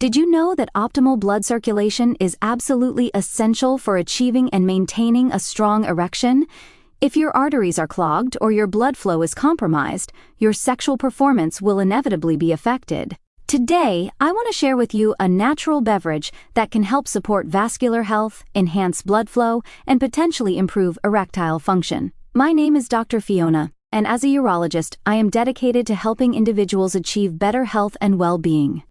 Did you know that optimal blood circulation is absolutely essential for achieving and maintaining a strong erection? If your arteries are clogged or your blood flow is compromised, your sexual performance will inevitably be affected. Today, I want to share with you a natural beverage that can help support vascular health, enhance blood flow, and potentially improve erectile function. My name is Dr. Fiona, and as a urologist, I am dedicated to helping individuals achieve better health and well-being.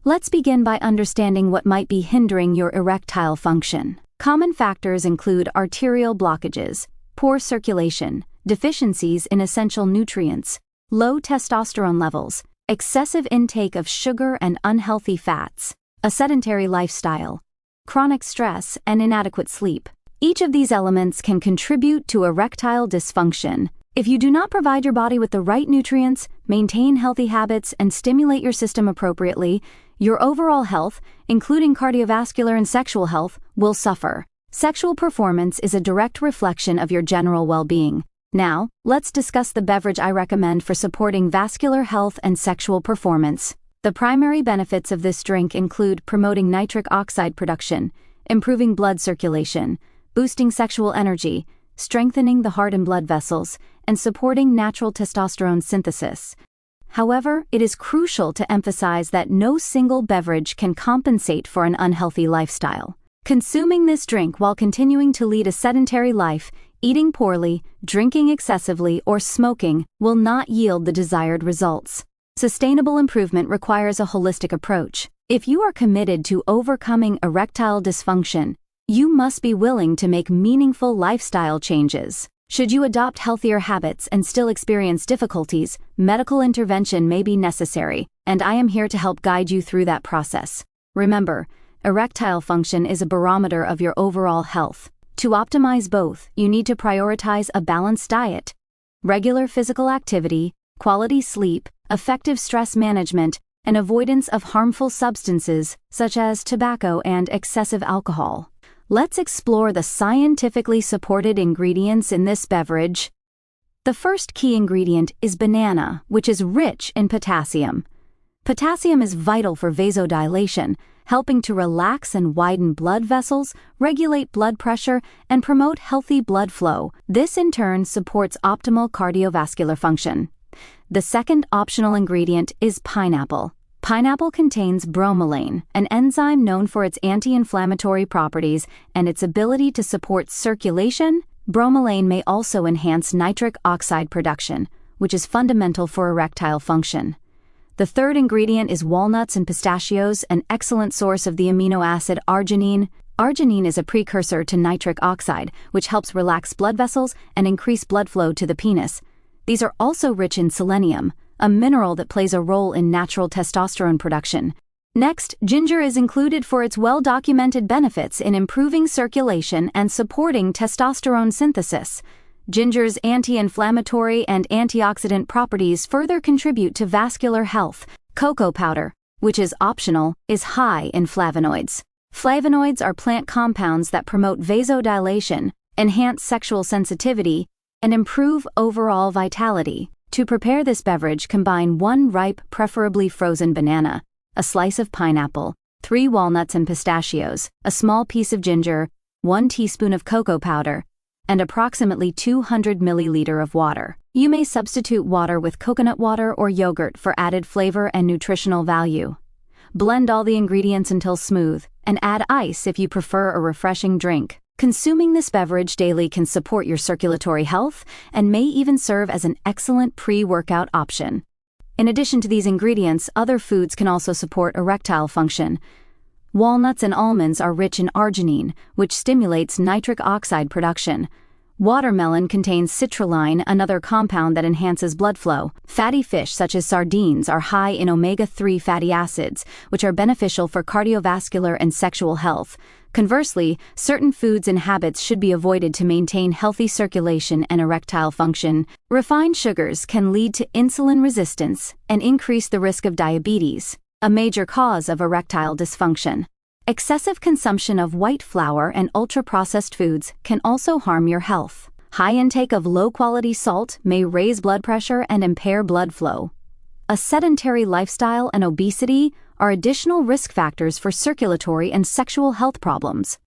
Let's begin by understanding what might be hindering your erectile function. Common factors include arterial blockages, poor circulation, deficiencies in essential nutrients, low testosterone levels, excessive intake of sugar and unhealthy fats, a sedentary lifestyle, chronic stress, and inadequate sleep. Each of these elements can contribute to erectile dysfunction. If you do not provide your body with the right nutrients, maintain healthy habits, and stimulate your system appropriately, your overall health, including cardiovascular and sexual health, will suffer. Sexual performance is a direct reflection of your general well-being. Now, let's discuss the beverage I recommend for supporting vascular health and sexual performance. The primary benefits of this drink include promoting nitric oxide production, improving blood circulation, boosting sexual energy, strengthening the heart and blood vessels, and supporting natural testosterone synthesis. However, it is crucial to emphasize that no single beverage can compensate for an unhealthy lifestyle. Consuming this drink while continuing to lead a sedentary life, eating poorly, drinking excessively, or smoking will not yield the desired results. Sustainable improvement requires a holistic approach. If you are committed to overcoming erectile dysfunction, you must be willing to make meaningful lifestyle changes. Should you adopt healthier habits and still experience difficulties, medical intervention may be necessary, and I am here to help guide you through that process. Remember, erectile function is a barometer of your overall health. To optimize both, you need to prioritize a balanced diet, regular physical activity, quality sleep, effective stress management, and avoidance of harmful substances such as tobacco and excessive alcohol. Let's explore the scientifically supported ingredients in this beverage. The first key ingredient is banana, which is rich in potassium. Potassium is vital for vasodilation, helping to relax and widen blood vessels, regulate blood pressure, and promote healthy blood flow. This in turn supports optimal cardiovascular function. The second optional ingredient is pineapple. Pineapple contains bromelain, an enzyme known for its anti-inflammatory properties and its ability to support circulation. Bromelain may also enhance nitric oxide production, which is fundamental for erectile function. The third ingredient is walnuts and pistachios, an excellent source of the amino acid arginine. Arginine is a precursor to nitric oxide, which helps relax blood vessels and increase blood flow to the penis. These are also rich in selenium, a mineral that plays a role in natural testosterone production. Next, ginger is included for its well-documented benefits in improving circulation and supporting testosterone synthesis. Ginger's anti-inflammatory and antioxidant properties further contribute to vascular health. Cocoa powder, which is optional, is high in flavonoids. Flavonoids are plant compounds that promote vasodilation, enhance sexual sensitivity, and improve overall vitality. To prepare this beverage, combine 1 ripe, preferably frozen banana, a slice of pineapple, 3 walnuts and pistachios, a small piece of ginger, 1 teaspoon of cocoa powder, and approximately 200 milliliters of water. You may substitute water with coconut water or yogurt for added flavor and nutritional value. Blend all the ingredients until smooth, and add ice if you prefer a refreshing drink. Consuming this beverage daily can support your circulatory health and may even serve as an excellent pre-workout option. In addition to these ingredients, other foods can also support erectile function. Walnuts and almonds are rich in arginine, which stimulates nitric oxide production. Watermelon contains citrulline, another compound that enhances blood flow. Fatty fish such as sardines are high in omega-3 fatty acids, which are beneficial for cardiovascular and sexual health. Conversely, certain foods and habits should be avoided to maintain healthy circulation and erectile function. Refined sugars can lead to insulin resistance and increase the risk of diabetes, a major cause of erectile dysfunction. Excessive consumption of white flour and ultra-processed foods can also harm your health. High intake of low-quality salt may raise blood pressure and impair blood flow. A sedentary lifestyle and obesity are additional risk factors for circulatory and sexual health problems.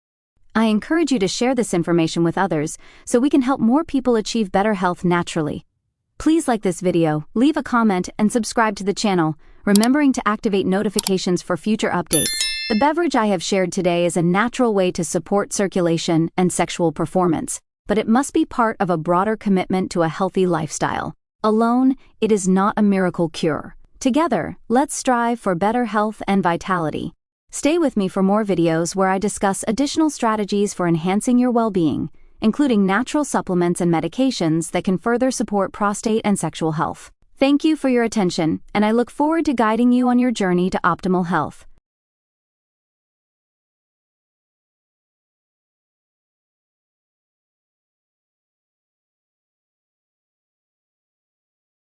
I encourage you to share this information with others so we can help more people achieve better health naturally. Please like this video, leave a comment, and subscribe to the channel, remembering to activate notifications for future updates. The beverage I have shared today is a natural way to support circulation and sexual performance, but it must be part of a broader commitment to a healthy lifestyle. Alone, it is not a miracle cure. Together, let's strive for better health and vitality. Stay with me for more videos where I discuss additional strategies for enhancing your well-being, including natural supplements and medications that can further support prostate and sexual health. Thank you for your attention, and I look forward to guiding you on your journey to optimal health.